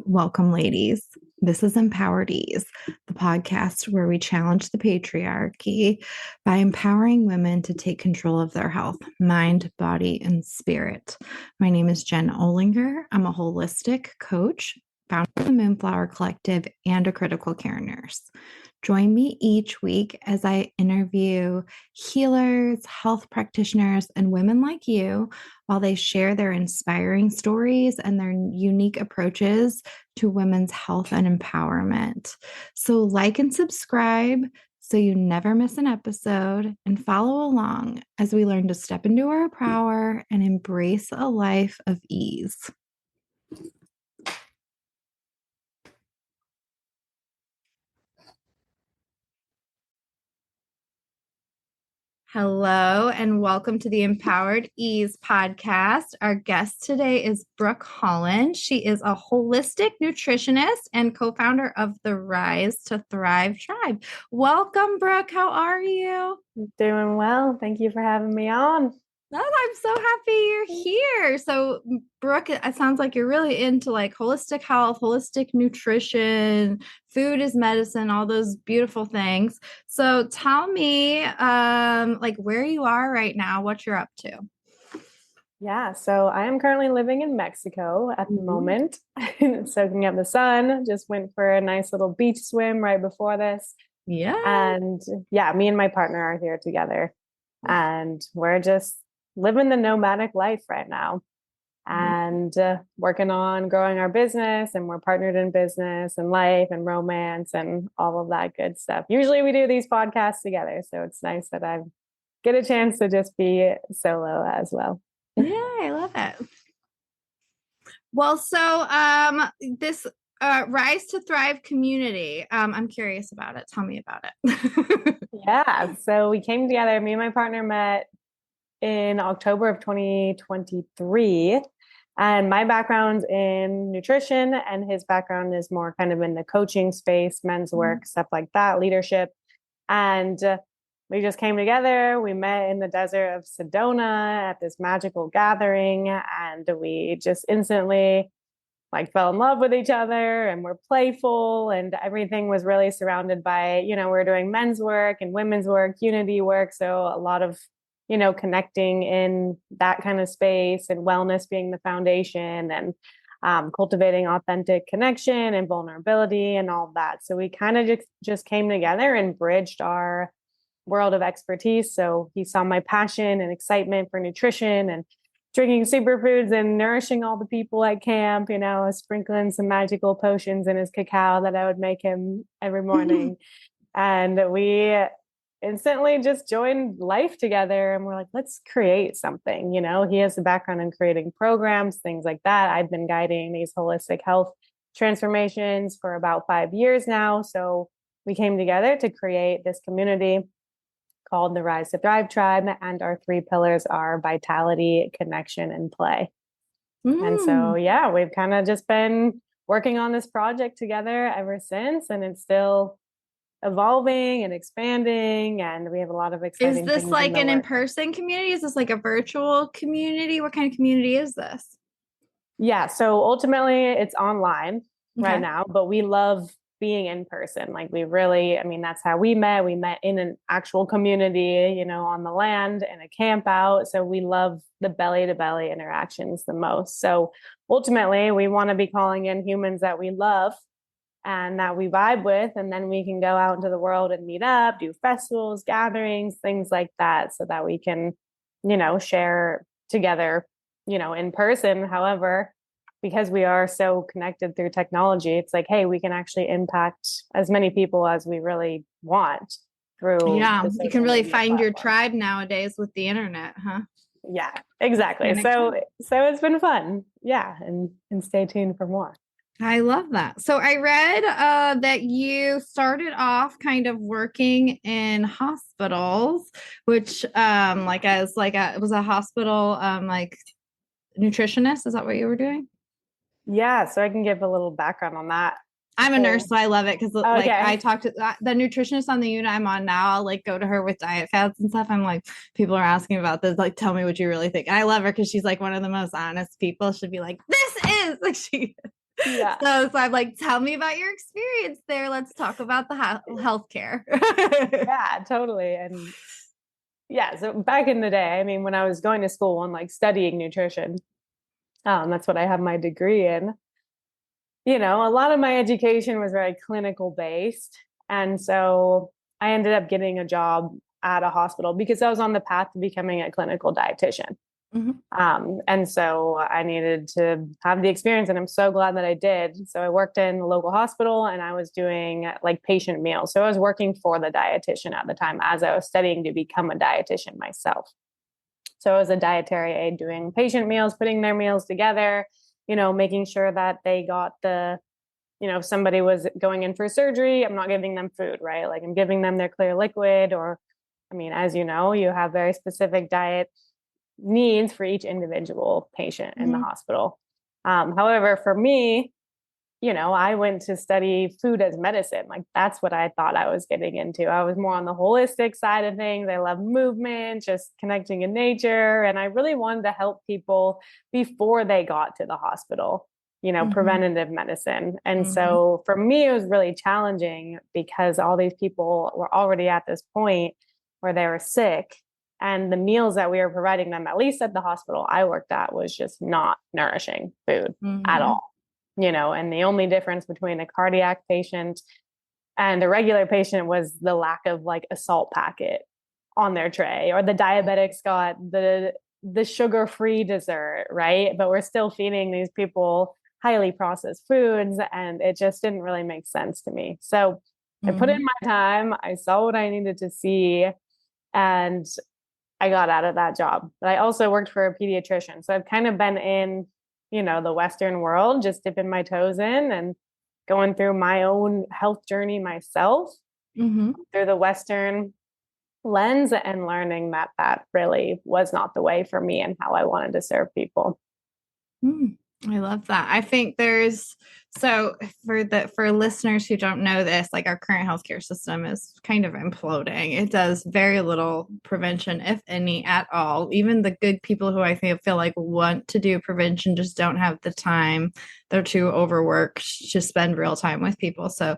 Welcome, ladies. This is Empowered Ease, the podcast where we challenge the patriarchy by empowering women to take control of their health, mind, body, and spirit. My name is Jen Olinger. I'm a holistic coach, founder of the Moonflower Collective, and a critical care nurse. Join me each week as I interview healers, health practitioners, and women like you while they share their inspiring stories and their unique approaches to women's health and empowerment. So like and subscribe so you never miss an episode, and follow along as we learn to step into our power and embrace a life of ease. Hello, and welcome to the Empowered Ease podcast. Our guest today is Brooke Holland. She is a holistic nutritionist and co-founder of the Rise to Thrive tribe. Welcome, Brooke. How are you? Doing well. Thank you for having me on. Oh, I'm so happy you're here. So, Brooke, it sounds like you're really into like holistic health, holistic nutrition, food is medicine, all those beautiful things. So tell me, like where you are right now, what you're up to. Yeah, so I am currently living in Mexico at the moment, soaking up the sun. Just went for a nice little beach swim right before this. Yeah. And yeah, me and my partner are here together, and we're just living the nomadic life right now and working on growing our business, and we're partnered in business and life and romance and all of that good stuff. Usually we do these podcasts together, so it's nice that I get a chance to just be solo as well. Yeah, I love it. Well, so this Rise to Thrive community, I'm curious about it. Tell me about it. Yeah, so we came together, me and my partner met in October of 2023. And my background's in nutrition, and his background is more kind of in the coaching space, men's work, stuff like that, leadership. And we just came together. We met in the desert of Sedona at this magical gathering, and we just instantly like fell in love with each other, and we're playful, and everything was really surrounded by, we're doing men's work and women's work, unity work. So a lot of connecting in that kind of space, and wellness being the foundation, and cultivating authentic connection and vulnerability and all of that. So we kind of just came together and bridged our world of expertise. So he saw my passion and excitement for nutrition and drinking superfoods and nourishing all the people at camp, sprinkling some magical potions in his cacao that I would make him every morning. And we instantly just joined life together, and we're like, let's create something. He has a background in creating programs, things like that. I've been guiding these holistic health transformations for about 5 years now. So we came together to create this community called the Rise to Thrive tribe. And our 3 pillars are vitality, connection, and play. And so, yeah, we've kind of just been working on this project together ever since, and it's still evolving and expanding, and we have a lot of exciting things. Is this like an in-person community? Is this like a virtual community? What kind of community is this? Yeah, so ultimately it's online right now, but we love being in person. Like that's how we met. We met in an actual community, on the land in a camp out. So we love the belly to belly interactions the most. So ultimately we want to be calling in humans that we love and that we vibe with, and then we can go out into the world and meet up, do festivals, gatherings, things like that, so that we can, share together, in person. However, because we are so connected through technology, it's like, hey, we can actually impact as many people as we really want through. Yeah, you can really find your tribe nowadays with the internet, huh? Yeah, exactly. So it's been fun. Yeah, and stay tuned for more. I love that. So I read that you started off kind of working in hospitals, which it was a hospital like nutritionist. Is that what you were doing? Yeah, so I can give a little background on that. I'm a nurse, so I love it because I talked to the nutritionist on the unit I'm on now. I'll like go to her with diet fads and stuff. I'm like, people are asking about this. Like, tell me what you really think. And I love her because she's like one of the most honest people. She'd be like, this is like she. Yeah. So I'm like, tell me about your experience there. Let's talk about the healthcare. Yeah, totally. And yeah, so back in the day, I mean, when I was going to school and like studying nutrition, that's what I have my degree in. A lot of my education was very clinical based. And so I ended up getting a job at a hospital because I was on the path to becoming a clinical dietitian. Mhm. And so I needed to have the experience, and I'm so glad that I did. So I worked in the local hospital and I was doing like patient meals. So I was working for the dietitian at the time as I was studying to become a dietitian myself. So I was a dietary aide doing patient meals, putting their meals together, making sure that they got if somebody was going in for surgery, I'm not giving them food, right? Like I'm giving them their clear liquid, or, I mean, as you know, you have very specific diet needs for each individual patient in the Mhm. hospital. However, for me, I went to study food as medicine. Like that's what I thought I was getting into. I was more on the holistic side of things. I love movement, just connecting in nature. And I really wanted to help people before they got to the hospital, Mhm. preventative medicine. And Mhm. so for me, it was really challenging because all these people were already at this point where they were sick. And the meals that we were providing them, at least at the hospital I worked at, was just not nourishing food at Mhm. all. And the only difference between a cardiac patient and a regular patient was the lack of like a salt packet on their tray, or the diabetics got the sugar-free dessert, right? But we're still feeding these people highly processed foods, and it just didn't really make sense to me. So I put in Mhm. my time, I saw what I needed to see, and I got out of that job. But I also worked for a pediatrician. So I've kind of been in, the Western world, just dipping my toes in and going through my own health journey myself Mhm. through the Western lens, and learning that that really was not the way for me and how I wanted to serve people. Mm, I love that. I think there's so for listeners who don't know this, like our current healthcare system is kind of imploding. It does very little prevention, if any, at all. Even the good people who I feel like want to do prevention just don't have the time. They're too overworked to spend real time with people. So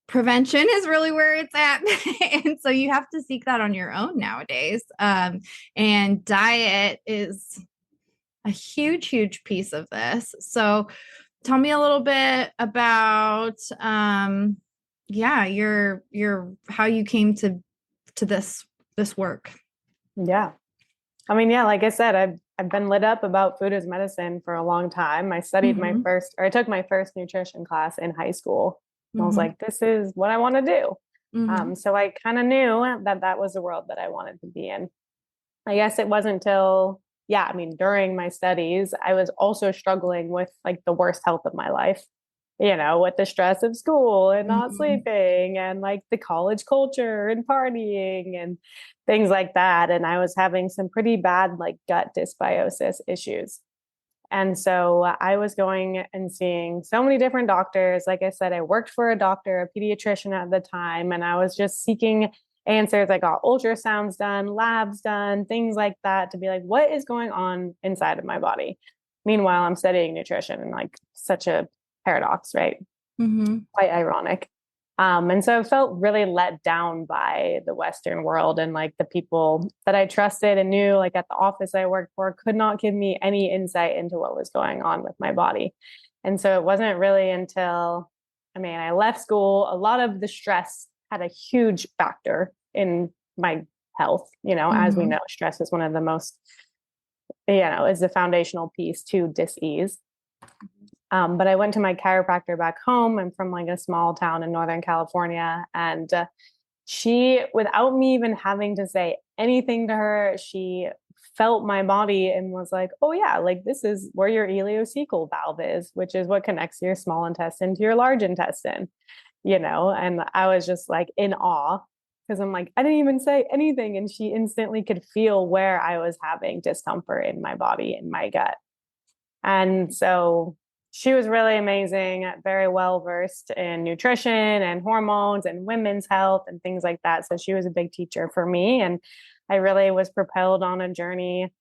prevention is really where it's at. And so you have to seek that on your own nowadays. And diet is a huge, huge piece of this. So tell me a little bit about yeah, your how you came to this work. Yeah. I mean, yeah, like I said, I've been lit up about food as medicine for a long time. Mm-hmm. I took my first nutrition class in high school. And I was Mm-hmm. like, this is what I want to do. Mm-hmm. So I kind of knew that that was the world that I wanted to be in. I guess it wasn't until, yeah, I mean, during my studies, I was also struggling with like the worst health of my life, with the stress of school and not Mm-hmm. sleeping, and like the college culture and partying and things like that. And I was having some pretty bad like gut dysbiosis issues. And so I was going and seeing so many different doctors. Like I said, I worked for a doctor, a pediatrician at the time, and I was just seeking answers. I got ultrasounds done, labs done, things like that, to be like, what is going on inside of my body? Meanwhile, I'm studying nutrition, and like such a paradox, right? Mm-hmm. Quite ironic. And so I felt really let down by the Western world, and like the people that I trusted and knew, like at the office I worked for, could not give me any insight into what was going on with my body. And so it wasn't really until, I mean, I left school, a lot of the stress had a huge factor in my health. As we Mm-hmm. know, stress is one of the most, is the foundational piece to dis-ease. But I went to my chiropractor back home. I'm from like a small town in Northern California. And she, without me even having to say anything to her, she felt my body and was like, oh, yeah, like this is where your ileocecal valve is, which is what connects your small intestine to your large intestine, And I was just like in awe because I'm like, I didn't even say anything. And she instantly could feel where I was having discomfort in my body, in my gut. And so she was really amazing, very well versed in nutrition and hormones and women's health and things like that. So she was a big teacher for me. And I really was propelled on a journey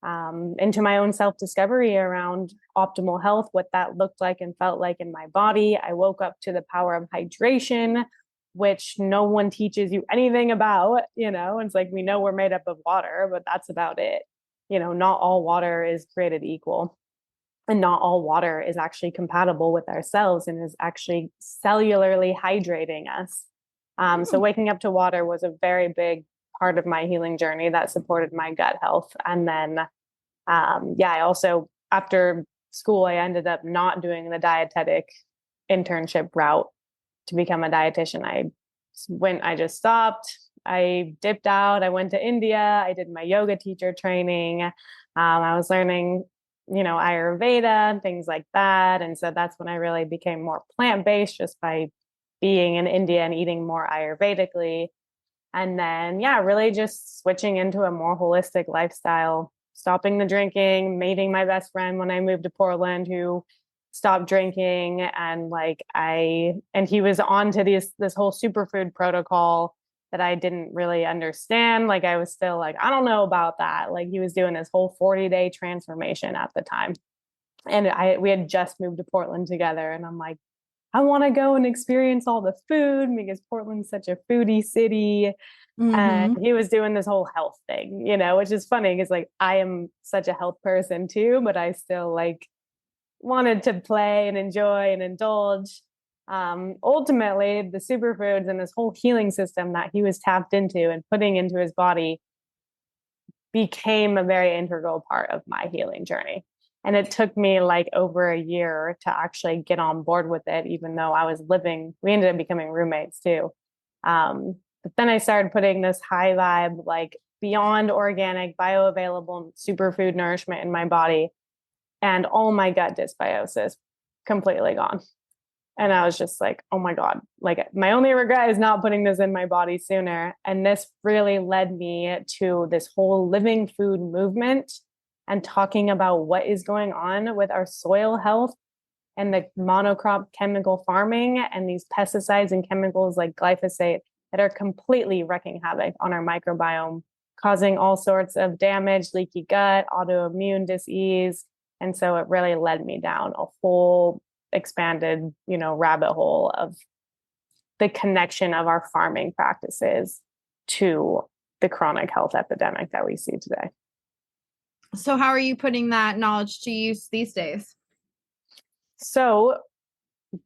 into my own self-discovery around optimal health, what that looked like and felt like in my body. I woke up to the power of hydration, which no one teaches you anything about. It's like, we know we're made up of water, but that's about it. Not all water is created equal, and not all water is actually compatible with our cells and is actually cellularly hydrating us. So waking up to water was a very big part of my healing journey that supported my gut health. And then, I also, after school, I ended up not doing the dietetic internship route to become a dietitian. I just stopped. I dipped out. I went to India. I did my yoga teacher training. I was learning, Ayurveda and things like that. And so that's when I really became more plant-based, just by being in India and eating more Ayurvedically. And then, really just switching into a more holistic lifestyle, stopping the drinking, meeting my best friend when I moved to Portland, who stopped drinking. And he was on to this whole superfood protocol that I didn't really understand. Like, I was still like, I don't know about that. Like, he was doing this whole 40-day transformation at the time. And we had just moved to Portland together. And I'm like, I want to go and experience all the food because Portland's such a foodie city. And he was doing this whole health thing, which is funny because, like, I am such a health person too, but I still like wanted to play and enjoy and indulge. Ultimately, the superfoods and this whole healing system that he was tapped into and putting into his body became a very integral part of my healing journey. And it took me like over a year to actually get on board with it, even though we ended up becoming roommates too. But then I started putting this high vibe, like beyond organic, bioavailable superfood nourishment in my body, and all my gut dysbiosis completely gone. And I was just like, oh my God, like, my only regret is not putting this in my body sooner. And this really led me to this whole living food movement and talking about what is going on with our soil health and the monocrop chemical farming and these pesticides and chemicals like glyphosate that are completely wreaking havoc on our microbiome, causing all sorts of damage, leaky gut, autoimmune disease. And so it really led me down a whole expanded, rabbit hole of the connection of our farming practices to the chronic health epidemic that we see today. So how are you putting that knowledge to use these days? So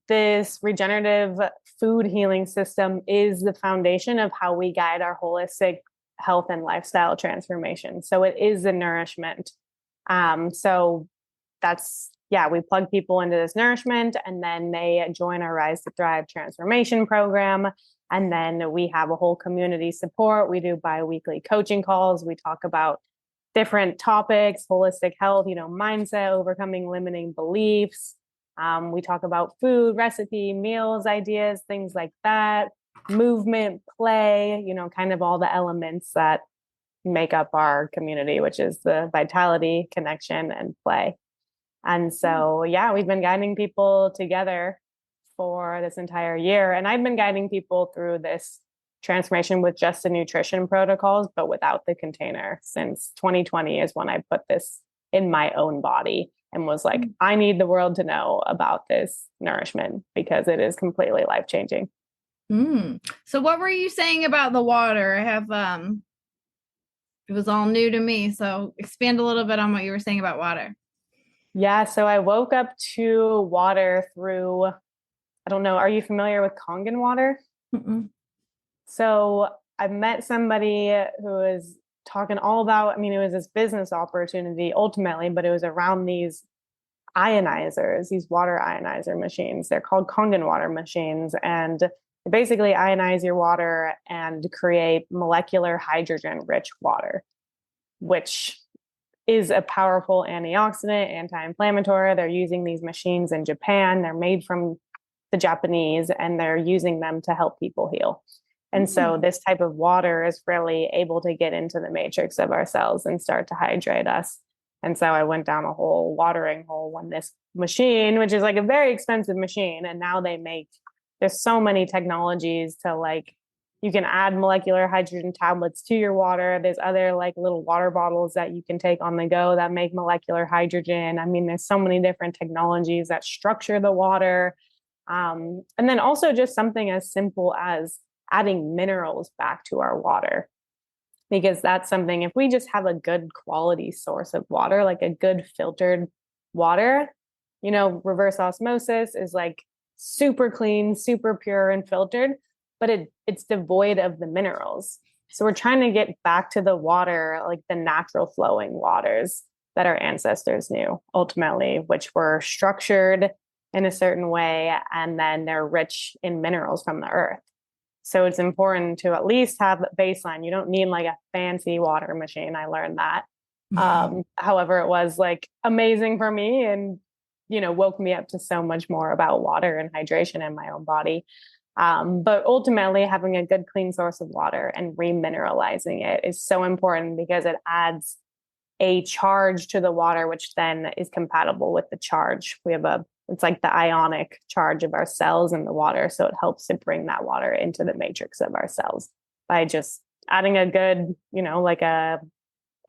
this regenerative food healing system is the foundation of how we guide our holistic health and lifestyle transformation. So it is the nourishment. So that's, we plug people into this nourishment, and then they join our Rise to Thrive transformation program. And then we have a whole community support. We do bi-weekly coaching calls. We talk about different topics, holistic health, mindset, overcoming limiting beliefs. We talk about food, recipe, meals, ideas, things like that, movement, play, kind of all the elements that make up our community, which is the vitality, connection, and play. And so, we've been guiding people together for this entire year. And I've been guiding people through this transformation with just the nutrition protocols, but without the container, since 2020 is when I put this in my own body and was like, I need the world to know about this nourishment because it is completely life-changing. So what were you saying about the water? I have, it was all new to me. So expand a little bit on what you were saying about water. Yeah. So I woke up to water through, I don't know, are you familiar with Kangen water? Mm-mm. So I met somebody who was talking all about, it was this business opportunity ultimately, but it was around these ionizers, these water ionizer machines. They're called Kangen water machines. And they basically ionize your water and create molecular hydrogen rich water, which is a powerful antioxidant, anti-inflammatory. They're using these machines in Japan. They're made from the Japanese, and they're using them to help people heal. And so this type of water is really able to get into the matrix of our cells and start to hydrate us. And so I went down a whole watering hole when this machine, which is like a very expensive machine, and now there's so many technologies to like You can add molecular hydrogen tablets to your water. There's other like little water bottles that you can take on the go that make molecular hydrogen. I mean, there's so many different technologies that structure the water. And then also just something as simple as adding minerals back to our water, because that's something, if we just have a good quality source of water, like a good filtered water, reverse osmosis is like super clean, super pure and filtered, but it's devoid of the minerals. So we're trying to get back to the water, like the natural flowing waters that our ancestors knew ultimately, which were structured in a certain way, and then they're rich in minerals from the earth. So it's important to at least have a baseline. You don't need like a fancy water machine. I learned that. However, it was like amazing for me and, woke me up to so much more about water and hydration in my own body. But ultimately, having a good, clean source of water and remineralizing it is so important, because it adds a charge to the water, which then is compatible with the charge. It's like the ionic charge of our cells in the water. So it helps to bring that water into the matrix of our cells by just adding a good,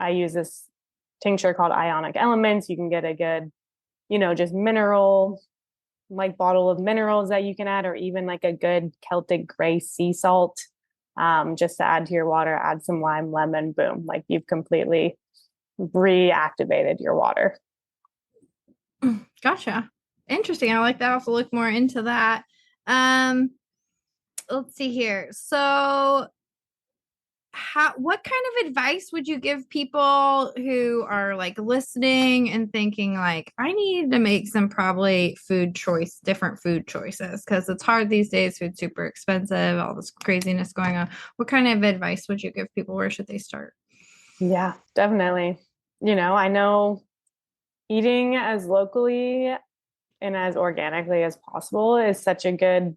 I use this tincture called Ionic Elements. You can get a good, just mineral, like bottle of minerals that you can add, or even like a good Celtic gray sea salt, just to add to your water, add some lime, lemon, boom, like you've completely reactivated your water. Gotcha. Interesting. I like that. I'll have to look more into that. Let's see here. So what kind of advice would you give people who are like listening and thinking like, I need to make some probably different food choices, because it's hard these days. Food's super expensive, all this craziness going on. What kind of advice would you give people? Where should they start? Yeah, definitely. I know eating as locally and as organically as possible is such a good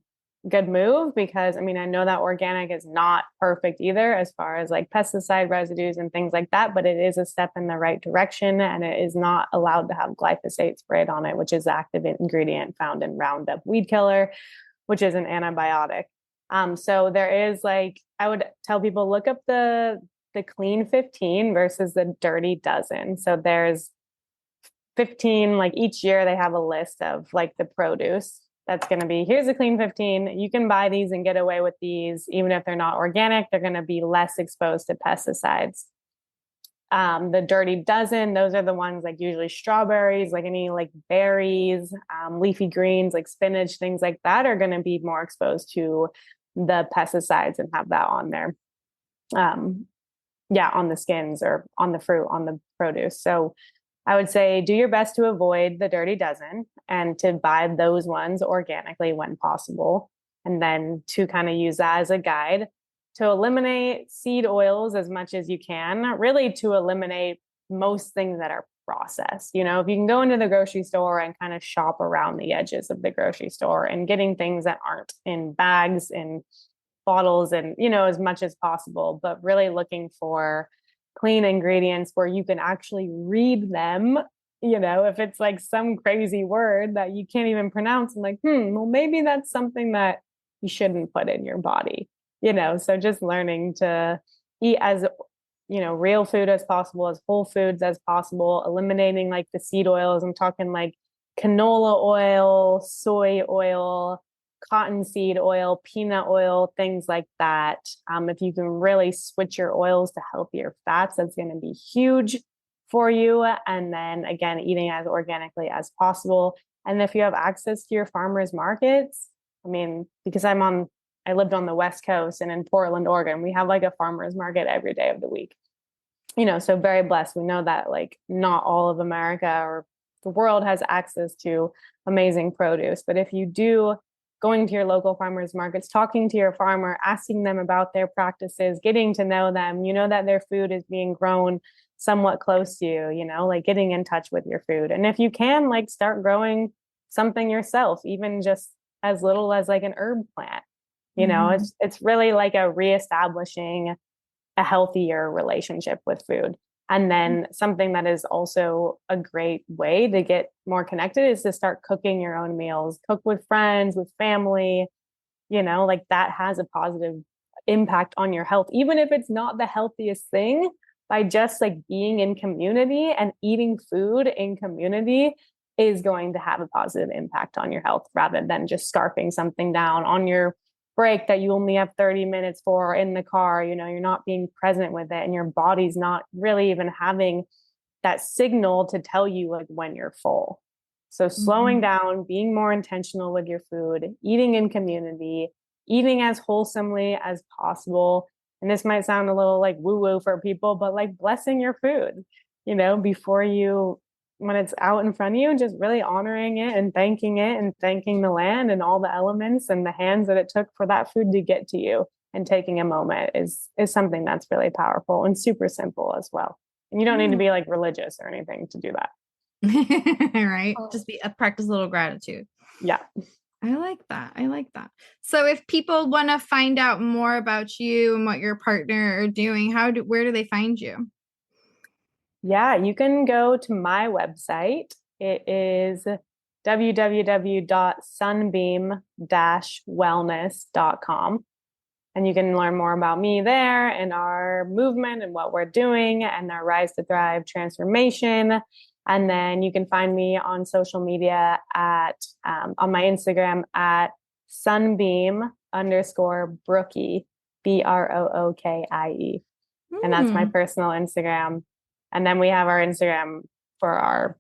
move, because I know that organic is not perfect either as far as like pesticide residues and things like that, but it is a step in the right direction, and it is not allowed to have glyphosate sprayed on it, which is the active ingredient found in Roundup weed killer, which is an antibiotic. So there is, like, I would tell people, look up the clean 15 versus the dirty dozen. So there's 15, like each year they have a list of like the produce that's going to be, here's a clean 15. You can buy these and get away with these. Even if they're not organic, they're going to be less exposed to pesticides. The dirty dozen, those are the ones like usually strawberries, like any like berries, leafy greens, like spinach, things like that are going to be more exposed to the pesticides and have that on there. On the skins or on the fruit, on the produce. So I would say do your best to avoid the dirty dozen and to buy those ones organically when possible. And then to kind of use that as a guide to eliminate seed oils as much as you can, really to eliminate most things that are processed. If you can go into the grocery store and kind of shop around the edges of the grocery store and getting things that aren't in bags and bottles and, as much as possible, but really looking for clean ingredients where you can actually read them. If it's like some crazy word that you can't even pronounce, I'm like, well, maybe that's something that you shouldn't put in your body, so just learning to eat as, real food as possible, as whole foods as possible, eliminating like the seed oils. I'm talking like canola oil, soy oil, cottonseed oil, peanut oil, things like that. If you can really switch your oils to healthier fats, that's going to be huge for you. And then again, eating as organically as possible. And if you have access to your farmers markets, because I lived on the West Coast and in Portland, Oregon, we have like a farmers market every day of the week. So very blessed. We know that like not all of America or the world has access to amazing produce. But if you do, going to your local farmers markets, talking to your farmer, asking them about their practices, getting to know them, that their food is being grown somewhat close to you, like getting in touch with your food. And if you can, like start growing something yourself, even just as little as like an herb plant, it's really like a reestablishing a healthier relationship with food. And then something that is also a great way to get more connected is to start cooking your own meals, cook with friends, with family, like that has a positive impact on your health, even if it's not the healthiest thing. By just like being in community and eating food in community is going to have a positive impact on your health, rather than just scarfing something down on your break that you only have 30 minutes for in the car. You're not being present with it, and your body's not really even having that signal to tell you like when you're full. So slowing down, being more intentional with your food, eating in community, eating as wholesomely as possible. And this might sound a little like woo-woo for people, but like blessing your food, before you, when it's out in front of you, just really honoring it and thanking the land and all the elements and the hands that it took for that food to get to you, and taking a moment is something that's really powerful and super simple as well. And you don't need to be like religious or anything to do that. Right. Just be a practice a little gratitude. Yeah. I like that. So if people want to find out more about you and what your partner are doing, where do they find you? Yeah, you can go to my website. It is www.sunbeam-wellness.com. And you can learn more about me there and our movement and what we're doing and our Rise to Thrive transformation. And then you can find me on social media on my Instagram at sunbeam_Brookie, Brookie. And that's my personal Instagram. And then we have our Instagram for our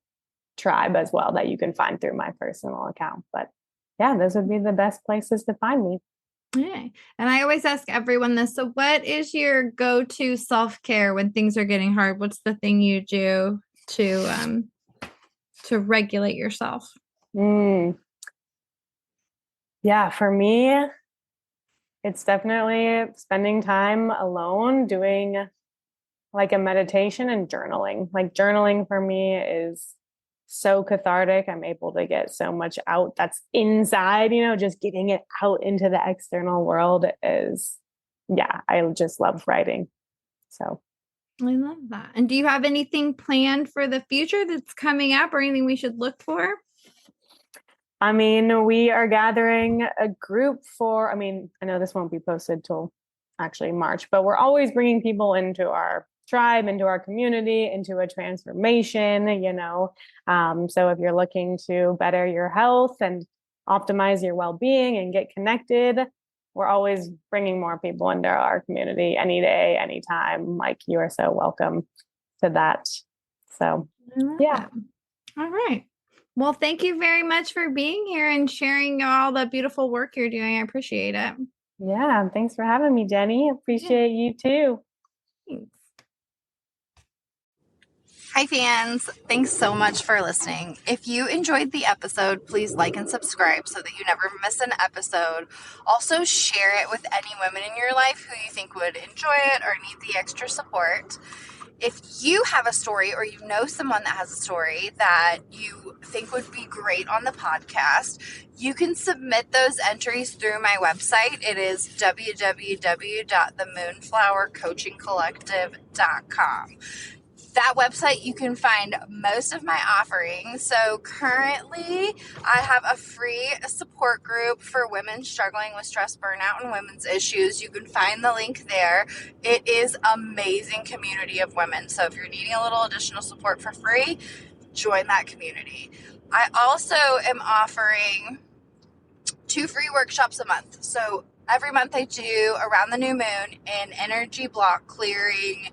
tribe as well that you can find through my personal account. But yeah, those would be the best places to find me. Yeah. And I always ask everyone this. So what is your go-to self-care when things are getting hard? What's the thing you do to regulate yourself? Yeah, for me, it's definitely spending time alone, doing like a meditation and journaling. Like journaling for me is so cathartic. I'm able to get so much out that's inside, just getting it out into the external world is, yeah, I just love writing. So I love that. And do you have anything planned for the future that's coming up, or anything we should look for? I mean, we are gathering a group I know this won't be posted till actually March, but we're always bringing people into our tribe, into our community, into a transformation, so if you're looking to better your health and optimize your well-being and get connected, we're always bringing more people into our community any day, anytime. Like, you are so welcome to that. So yeah. All right. Well, thank you very much for being here and sharing all the beautiful work you're doing. I appreciate it. Yeah. Thanks for having me, Jenny. Appreciate you too. Thanks. Hi, fans. Thanks so much for listening. If you enjoyed the episode, please like and subscribe so that you never miss an episode. Also, share it with any women in your life who you think would enjoy it or need the extra support. If you have a story or you know someone that has a story that you think would be great on the podcast, you can submit those entries through my website. It is www.themoonflowercoachingcollective.com. That website, you can find most of my offerings. So currently, I have a free support group for women struggling with stress, burnout, and women's issues. You can find the link there. It is amazing community of women. So if you're needing a little additional support for free, join that community. I also am offering 2 free workshops a month. So every month I do around the new moon an energy block clearing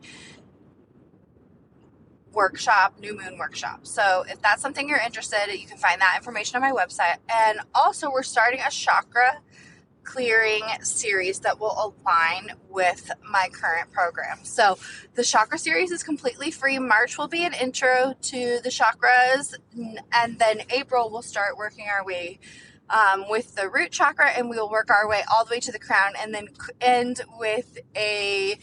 workshop, new moon workshop. So if that's something you're interested in, you can find that information on my website. And also, we're starting a chakra clearing series that will align with my current program. So the chakra series is completely free. March will be an intro to the chakras, and then April we'll start working our way with the root chakra, and we'll work our way all the way to the crown, and then end with a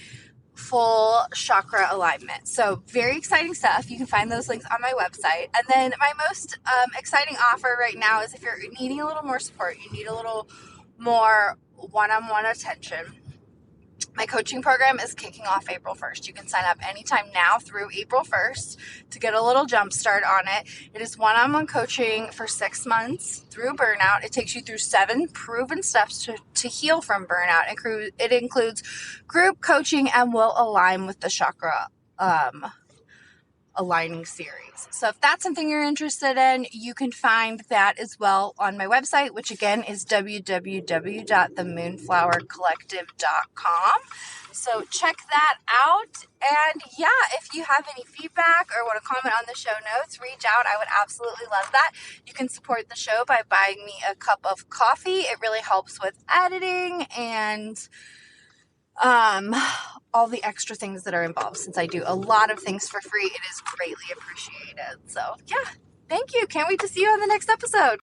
full chakra alignment. So very exciting stuff. You can find those links on my website. And then my most exciting offer right now is if you're needing a little more support, you need a little more one-on-one attention, My coaching program is kicking off April 1st. You can sign up anytime now through April 1st to get a little jump start on it. It is one-on-one coaching for 6 months through burnout. It takes you through 7 proven steps to heal from burnout. It includes group coaching and will align with the chakra aligning series. So if that's something you're interested in, you can find that as well on my website, which again is www.themoonflowercollective.com. So check that out. And yeah, if you have any feedback or want to comment on the show notes, reach out. I would absolutely love that. You can support the show by buying me a cup of coffee. It really helps with editing and all the extra things that are involved. Since I do a lot of things for free, it is greatly appreciated. So yeah, thank you. Can't wait to see you on the next episode.